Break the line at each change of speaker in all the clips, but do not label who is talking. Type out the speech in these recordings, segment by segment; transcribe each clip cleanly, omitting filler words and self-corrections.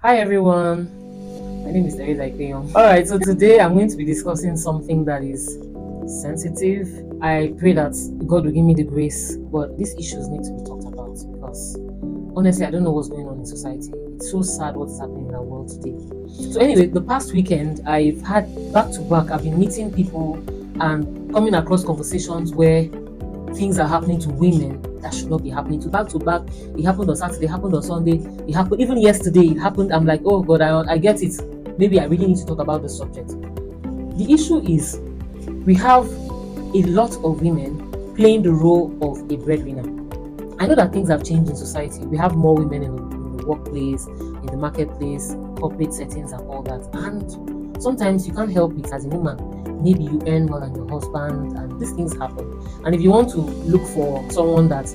Hi everyone, my name is Teresa Ikpeyon. Alright, so today I'm going to be discussing something that is sensitive. I pray that God will give me the grace, but these issues need to be talked about because honestly, I don't know what's going on in society. It's so sad what's happening in our world today. So, anyway, the past weekend I've had back to back, I've been meeting people and coming across conversations where things are happening to women that should not be happening to back. It happened on Saturday, it happened on Sunday, it happened even yesterday, it happened. I'm like, oh God, I get it. Maybe I really need to talk about this subject. The issue is we have a lot of women playing the role of a breadwinner. I know that things have changed in society. We have more women in the workplace, in the marketplace, corporate settings, and all that. And sometimes you can't help it as a woman. Maybe you earn more than your husband, and these things happen. And if you want to look for someone that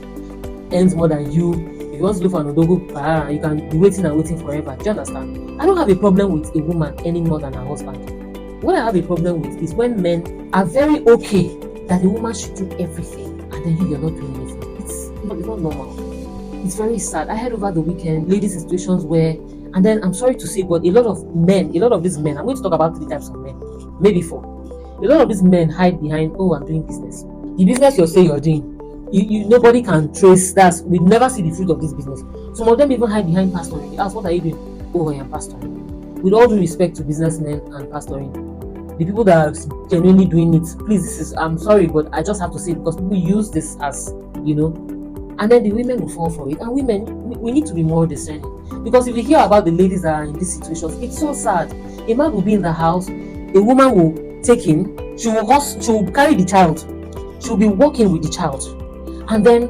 earns more than you, if you want to look for an odogo, you can be waiting and waiting forever. Do you understand? I don't have a problem with a woman earning more than her husband. What I have a problem with is when men are very okay that the woman should do everything, and then you're not doing anything. It's not normal. It's very sad. I heard over the weekend ladies in situations where, and then I'm sorry to say, but a lot of these men, I'm going to talk about 3 types of men, maybe 4. A lot of these men hide behind, oh, I'm doing business. The business you're saying you're doing, you nobody can trace that. We never see the fruit of this business. Some of them even hide behind pastoring. They ask, what are you doing? Oh, I am pastoring. With all due respect to businessmen and pastoring, the people that are genuinely doing it, please, I'm sorry, but I just have to say it because people use this as, and then the women will fall for it. And women, we need to be more discerning. Because if you hear about the ladies that are in these situations, it's so sad. A man will be in the house, a woman will take him, she will carry the child, she will be working with the child, and then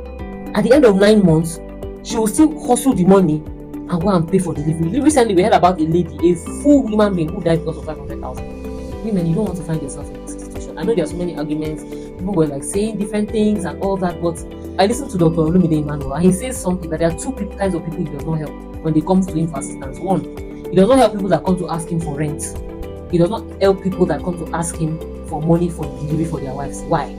at the end of 9 months, she will still hustle the money and go and pay for delivery. Recently, we heard about a lady, a full human being who died because of 500,000. Women, you don't want to find yourself in this situation. I know there are so many arguments, people were like saying different things and all that, but I listened to Dr. Olumide Emmanuel, and he says something that there are 2 kinds of people he does not help when they come to him for assistance. 1, he does not help people that come to ask him for rent. He does not help people that come to ask him for money for delivery for their wives. Why?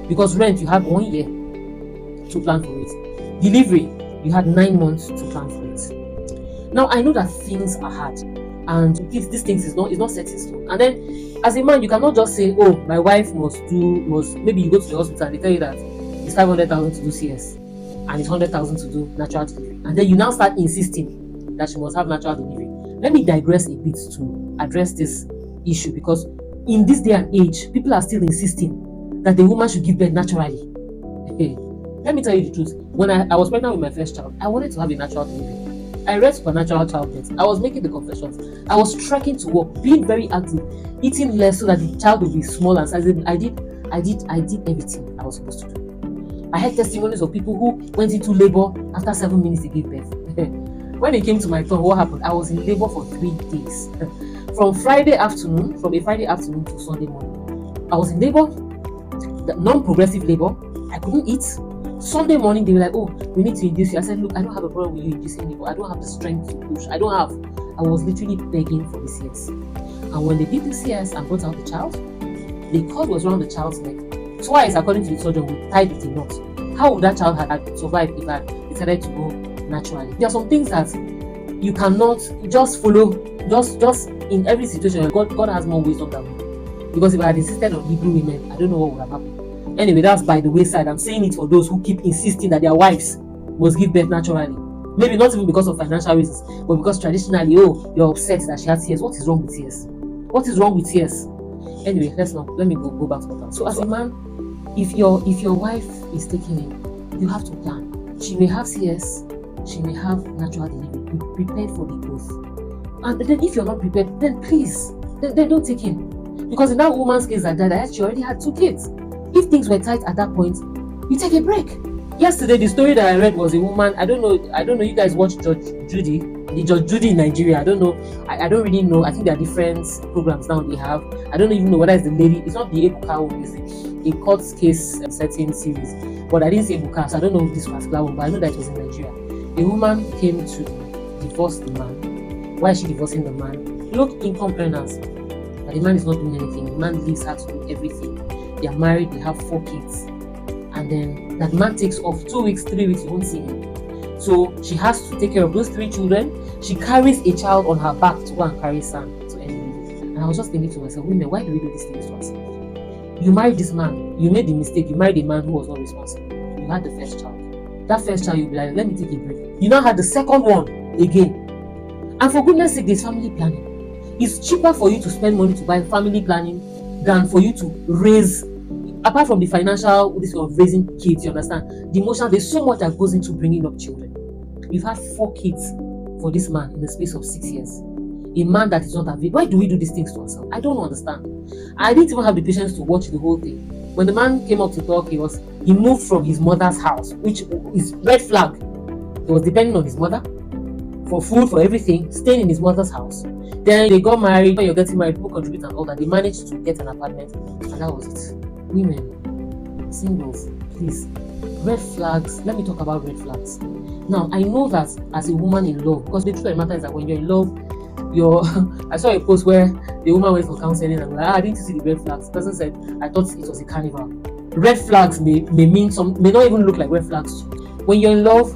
Because rent, you have 1 year to plan for it. Delivery, you had 9 months to plan for it. Now, I know that things are hard, and these things is not set in stone. And then, as a man, you cannot just say, oh, my wife must. Maybe you go to the hospital and they tell you that it's 500,000 to do CS, and it's 100,000 to do natural delivery. And then you now start insisting that she must have natural delivery. Let me digress a bit to address this issue, because in this day and age, people are still insisting that the woman should give birth naturally. Hey, let me tell you the truth. When I was pregnant with my first child, I wanted to have a natural delivery. I read supernatural childbirth. I was making the confessions. I was trekking to work, being very active, eating less so that the child would be small and sizable. I did everything I was supposed to do. I had testimonies of people who went into labor after 7 minutes to give birth. When it came to my turn, what happened? I was in labor for 3 days. From a Friday afternoon to Sunday morning. I was in labor, the non-progressive labor. I couldn't eat. Sunday morning, they were like, oh, we need to induce you. I said, look, I don't have a problem with you inducing me, but I don't have the strength to push. I was literally begging for the CS. And when they did the CS and brought out the child, the cord was around the child's neck. Twice, according to the surgeon, we tied it in knots. How would that child have survived if I decided to go naturally? There are some things that you cannot just follow, just in every situation. God has more wisdom than me. Because if I had insisted on Hebrew women, I don't know what would have happened. Anyway, that's by the wayside. I'm saying it for those who keep insisting that their wives must give birth naturally. Maybe not even because of financial reasons, but because traditionally, you're upset that she has CS. What is wrong with CS? What is wrong with CS? Anyway, let me go back to that. So as a man, if your wife is taking it, you have to plan. She may have CS, she may have natural delivery. Be prepared for the both. And then if you're not prepared, then please, then don't take him. Because in that woman's case that died, she already had 2 kids. If things were tight at that point, you take a break. Yesterday, the story that I read was a woman. I don't know. You guys watch Judge Judy, the Judge Judy in Nigeria. I don't know. I don't really know. I think there are different programs now they have. I don't even know whether it's the lady. It's not the Ebuka one. It's a court case setting series. But I didn't say Ebuka, so I don't know this particular one. But I know that it was in Nigeria. A woman came to divorce the man. Why is she divorcing the man? Look, income earners. But the man is not doing anything. The man leaves her to do everything. They are married. They have 4 kids. And then that man takes off 2 weeks, 3 weeks, you won't see him. So she has to take care of those 3 children. She carries a child on her back to go and carry sand to end it. And I was just thinking to myself, women, why do we do these things to ourselves? You married this man, you made the mistake, you married a man who was not responsible. You had the first child. That first child, you'll be like, let me take a break. You now had the second one again. And for goodness sake, there's family planning. It's cheaper for you to spend money to buy family planning than for you to raise, apart from the financial, this of raising kids, you understand? The emotion, there's so much that goes into bringing up children. You've had 4 kids for this man in the space of 6 years. A man that is not available. Why do we do these things to ourselves? I don't understand. I didn't even have the patience to watch the whole thing. When the man came up to talk, he moved from his mother's house, which is red flag. He was depending on his mother for food, for everything, staying in his mother's house. Then they got married. When you're getting married, people contribute and all that. They managed to get an apartment, and that was it. Women, singles, please. Red flags. Let me talk about red flags. Now, I know that as a woman in love, because the truth of the matter is that when you're in love, I saw a post where the woman went for counseling and like, I didn't see the red flags. The person said, I thought it was a carnival. Red flags may mean may not even look like red flags. When you're in love,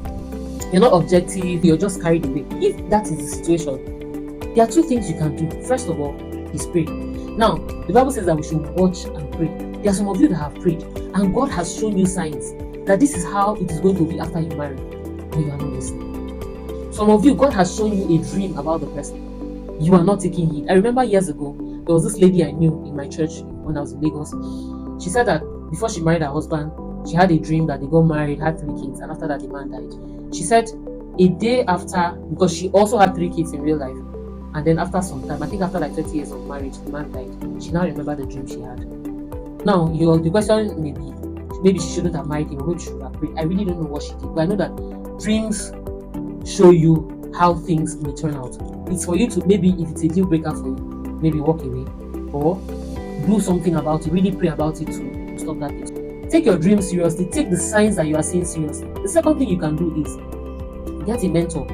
you're not objective, you're just carried away. If that is the situation, there are 2 things you can do. First of all, is pray. Now, the Bible says that we should watch and pray. There are some of you that have prayed, and God has shown you signs that this is how it is going to be after you marry, and you are not listening. Some of you, God has shown you a dream about the person. You are not taking heed. I remember years ago, there was this lady I knew in my church when I was in Lagos. She said that before she married her husband, she had a dream that they got married, had 3 kids, and after that the man died. She said a day after, because she also had 3 kids in real life, and then after some time, I think after like 30 years of marriage, the man died. She now remembered the dream she had. Now, the question may be, maybe she shouldn't have married him, maybe she should have prayed. I really don't know what she did, but I know that dreams show you how things may turn out. It's for you to, maybe if it's a deal breaker for you, maybe walk away or do something about it, really pray about it to stop that thing. Take your dreams seriously, take the signs that you are seeing seriously. The second thing you can do is get a mentor.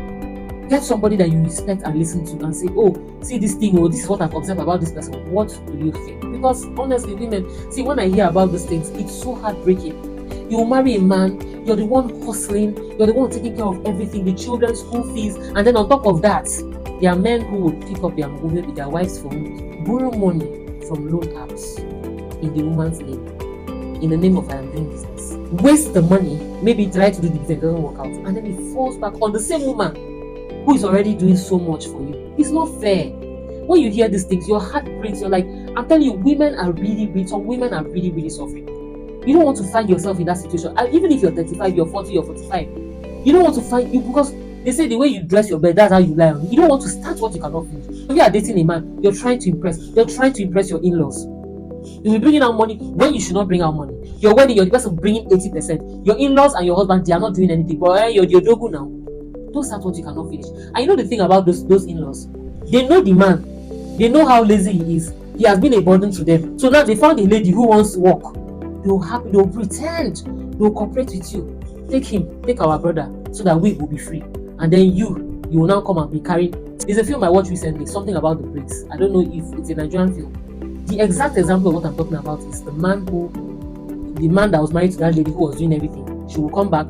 Get somebody that you respect and listen to and say, oh, see this thing, or this is what I've observed about this person. What do you think? Because honestly, women, see, when I hear about these things, it's so heartbreaking. You marry a man, you're the one hustling, you're the one taking care of everything, the children's school fees, and then on top of that, there are men who would pick up their wife's phone, borrow money from loan apps in the woman's name, in the name of I am doing business. Waste the money, maybe try to do the business, doesn't work out, and then it falls back on the same woman who is already doing so much for you. It's not fair. When you hear these things, your heart breaks. You're like, I'm telling you, some women are really, really suffering. You don't want to find yourself in that situation. And even if you're 35, you're 40, you're 45, you don't want to find you, because they say the way you dress your bed, that's how you lie on it. You don't want to start what you cannot finish. If you are dating a man, you're trying to impress your in-laws. You'll be bringing out money when you should not bring out money. Your wedding, you're the person bringing 80%. Your in-laws and your husband, they are not doing anything. But you're dogu now. Don't start what you cannot finish. And you know the thing about those in-laws, they know the man, they know how lazy he is. He has been a burden to them. So now they found a lady who wants to work. They'll pretend, they'll cooperate with you. Take our brother, so that we will be free. And then you will now come and be carrying. There's a film I watched recently, something about the bricks. I don't know if it's a Nigerian film. The exact example of what I'm talking about is the man that was married to that lady who was doing everything. She will come back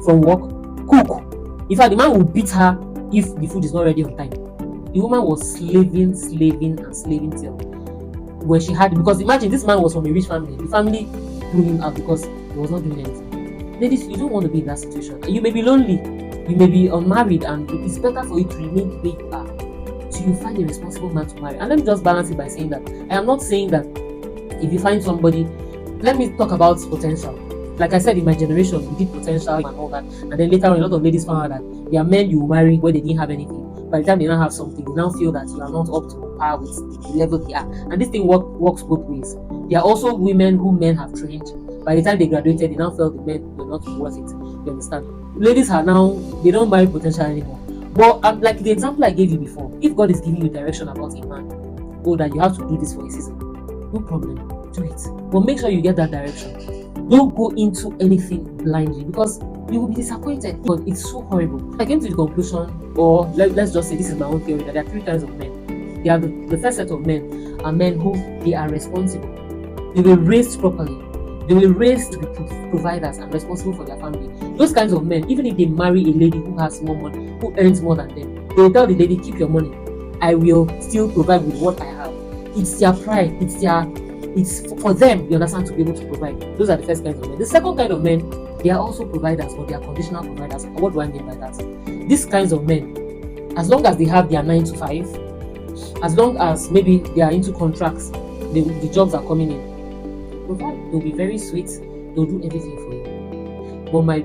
from work, cook. In fact, the man will beat her if the food is not ready on time. The woman was slaving till when she had, because imagine this man was from a rich family. The family threw him out because he was not doing anything. Ladies, you don't want to be in that situation. You may be lonely, you may be unmarried, and it's better for you to remain the way you are. So you find a responsible man to marry. And let me just balance it by saying that I am not saying that if you find somebody, let me talk about potential. Like I said, in my generation, we did potential and all that, and then later on, a lot of ladies found out that there are men you will marry where they didn't have anything. By the time they now have something, they now feel that you are not up to par with the level they are. And this thing works both ways. There are also women who men have trained. By the time they graduated, they now felt the men were not worth it. You understand? Ladies are now, they don't marry potential anymore. But like the example I gave you before, if God is giving you direction about a man, that you have to do this for a season, no problem, do it. But make sure you get that direction. Don't go into anything blindly, because you will be disappointed. But it's so horrible. I came to the conclusion, or let's just say this is my own theory, that there are 3 kinds of men. They are the first set of men are men who they are responsible. They were raised properly. They were raised to be providers and responsible for their family. Those kinds of men, even if they marry a lady who has more money, who earns more than them, They will tell the lady, keep your money. I will still provide with what I have. It's their pride. It's for them, you understand, to be able to provide. Those are the first kinds of men. The second kind of men, they are also providers, but they are conditional providers. What do I mean by that? These kinds of men, as long as they have their 9 to 5, as long as maybe they are into contracts, the jobs are coming in, provide. They'll be very sweet. They'll do everything for you. But my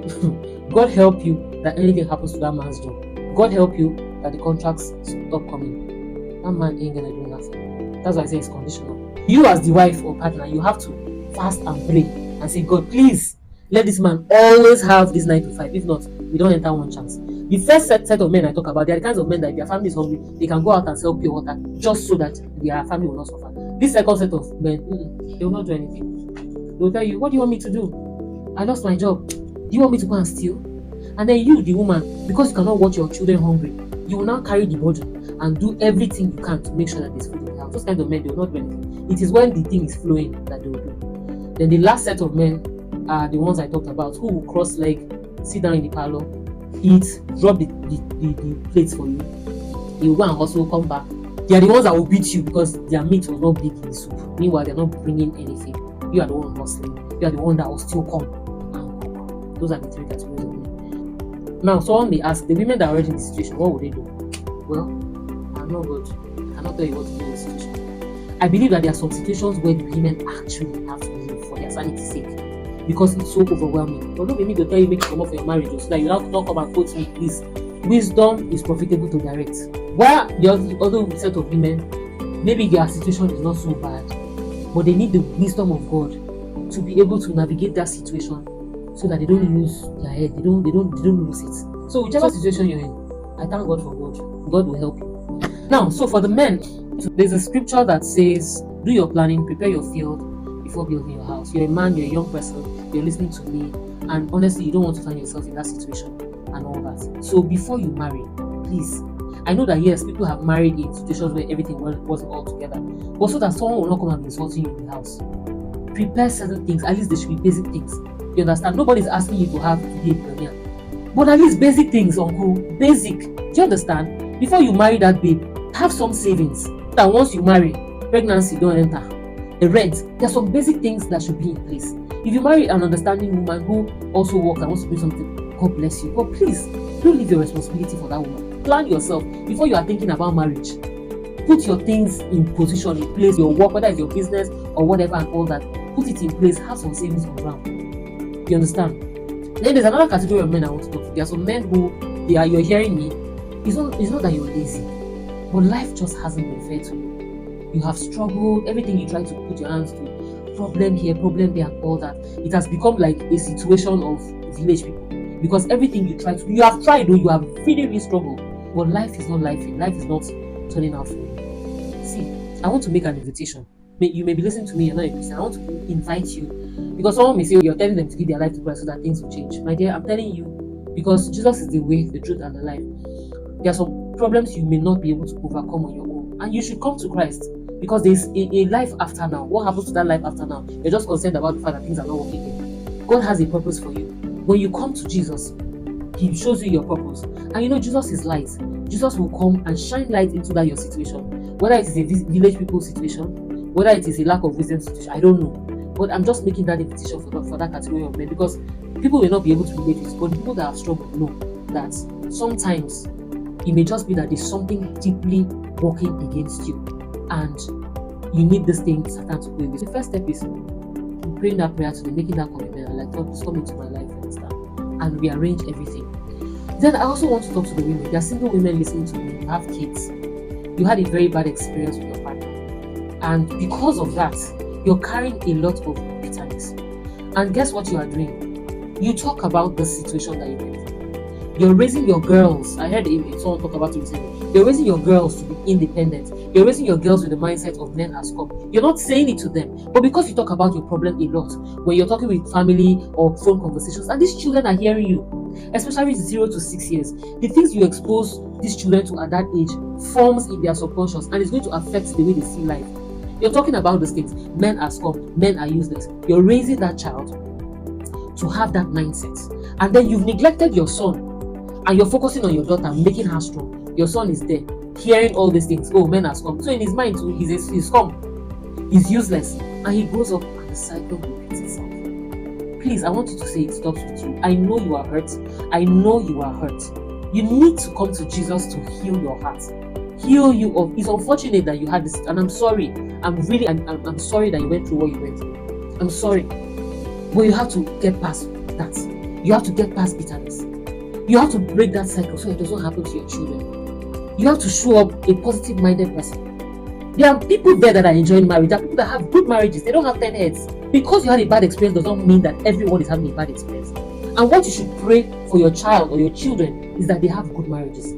God help you that anything happens to that man's job. God help you that the contracts stop coming. That man ain't gonna do nothing. That's why I say it's conditional. You as the wife or partner, you have to fast and pray and say, God, please let this man always have this 9 to 5. If not, we don't enter one chance. The first set of men I talk about, they are the kinds of men that if their family is hungry, they can go out and sell pure water just so that their family will not suffer. This second set of men, they will not do anything. They will tell you, what do you want me to do? I lost my job. Do you want me to go and steal? And then you, the woman, because you cannot watch your children hungry, you will now carry the burden and do everything you can to make sure that there's food in the house. Those kinds of men, they will not do anything. It is when the thing is flowing that they will do. Then the last set of men are the ones I talked about, who will cross leg, sit down in the parlor, eat, drop the plates for you. You will go and hustle, come back. They are the ones that will beat you because their meat was not big in the soup. Meanwhile, they're not bringing anything. You are the one hustling. You are the one that will still come and cook. Those are the three categories of men. Now, someone may ask, the women that are already in this situation, what would they do? Well, I'm not good. I cannot tell you what to do in this situation. I believe that there are some situations where the women actually have to leave for their sanity's sake because it's so overwhelming. But don't be me to tell you, make it come off for your marriage so that you not come and quote me, please. Wisdom is profitable to direct. While the other set of women, maybe their situation is not so bad, but they need the wisdom of God to be able to navigate that situation so that they don't lose their head, they don't lose it. So whichever situation you're in, I thank God for God. God will help you. Now, so for the men, there's a scripture that says, do your planning, prepare your field before building your house. You're a man, you're a young person, you're listening to me, and honestly, you don't want to find yourself in that situation and all that. So before you marry, please, I know that yes, people have married in situations where everything wasn't all together, but so that someone will not come and be insulting you in the house. Prepare certain things, at least there should be basic things. You understand? Nobody's asking you to have to be a millionaire, but at least basic things, uncle. Basic. Do you understand? Before you marry that babe, have some savings. That once you marry, pregnancy don't enter. The rent, there's some basic things that should be in place. If you marry an understanding woman who also works and wants to do something, God bless you. But please, don't leave your responsibility for that woman. Plan yourself before you are thinking about marriage. Put your things in position, in place, your work, whether it's your business or whatever and all that. Put it in place, have some savings on ground. You understand? Then there's another category of men I want to talk to. There are some men who, you're hearing me, it's not that you're lazy, but life just hasn't been fair to you. You have struggled, everything you try to put your hands to, problem here, problem there, and all that. It has become like a situation of village people. Because everything you have tried, you have really struggled. But life is not lifing. Life is not turning out for you. See, I want to make an invitation. You may be listening to me, you're not a Christian. I want to invite you. Because someone may say, you're telling them to give their life to Christ so that things will change. My dear, I'm telling you, because Jesus is the way, the truth, and the life. There are some problems you may not be able to overcome on your own. And you should come to Christ. Because there's a life after now. What happens to that life after now? You're just concerned about the fact that things are not working here. God has a purpose for you. When you come to Jesus, He shows you your purpose. And Jesus is light. Jesus will come and shine light into that your situation. Whether it is a village people situation, whether it is a lack of wisdom situation, I don't know. But I'm just making that invitation for that category of men, because people will not be able to relate with it. But the people that have struggled know that sometimes it may just be that there's something deeply working against you, and you need this thing Satan to go with. The first step is praying that prayer today, making that commitment, and like, God, please come into my life, and rearrange everything. Then I also want to talk to the women. There are single women listening to me. You have kids. You had a very bad experience with your partner, and because of that, you're carrying a lot of bitterness. And guess what you are doing? You talk about the situation that you're in. You're raising your girls. I heard someone talk about it recently. You're raising your girls to be independent. You're raising your girls with the mindset of men has come. You're not saying it to them, but because you talk about your problem a lot, when you're talking with family or phone conversations, and these children are hearing you, especially 0 to 6 years, the things you expose these children to at that age forms in their subconscious, and it's going to affect the way they see life. You're talking about these things. Men are scum, men are useless. You're raising that child to have that mindset, and then you've neglected your son, and you're focusing on your daughter, making her strong. Your son is there, hearing all these things. Oh, men has come. So in his mind too, he's come. He's useless. And he grows up and the cycle repeats itself. Please, I want you to say it stops with you. I know you are hurt. I know you are hurt. You need to come to Jesus to heal your heart. Heal you of. It's unfortunate that you had this, and I'm sorry. I'm sorry that you went through what you went through. I'm sorry. But you have to get past that. You have to get past bitterness. You have to break that cycle so it doesn't happen to your children. You have to show up a positive-minded person. There are people there that are enjoying marriage. There are people that have good marriages. They don't have 10 heads. Because you had a bad experience does not mean that everyone is having a bad experience. And what you should pray for your child or your children is that they have good marriages.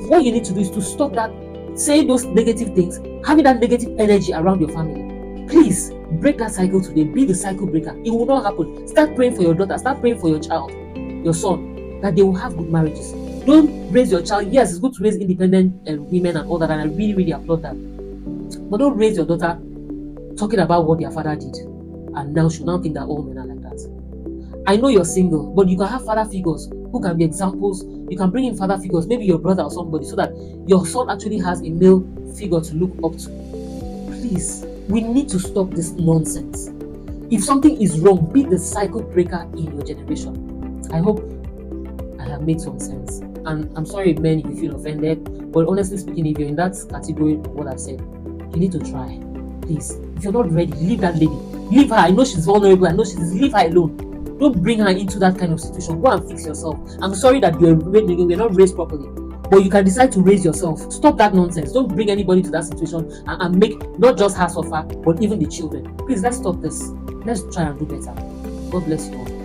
What you need to do is to stop that, saying those negative things, having that negative energy around your family. Please, break that cycle today. Be the cycle breaker. It will not happen. Start praying for your daughter. Start praying for your child, your son, that they will have good marriages. Don't raise your child. Yes, it's good to raise independent women and all that, and I really, really applaud that. But don't raise your daughter talking about what their father did, and now she now think that all men are like that. I know you're single, but you can have father figures who can be examples. You can bring in father figures, maybe your brother or somebody, so that your son actually has a male figure to look up to. Please, we need to stop this nonsense. If something is wrong, be the cycle breaker in your generation. I hope I have made some sense. And I'm sorry, men, if you feel offended, but honestly speaking, if you're in that category of what I've said, you need to try. Please, if you're not ready, leave that lady. Leave her. I know she's vulnerable. I know leave her alone. Don't bring her into that kind of situation. Go and fix yourself. I'm sorry that we're not raised properly, but you can decide to raise yourself. Stop that nonsense. Don't bring anybody to that situation and make not just her suffer, but even the children. Please, let's stop this. Let's try and do better. God bless you all.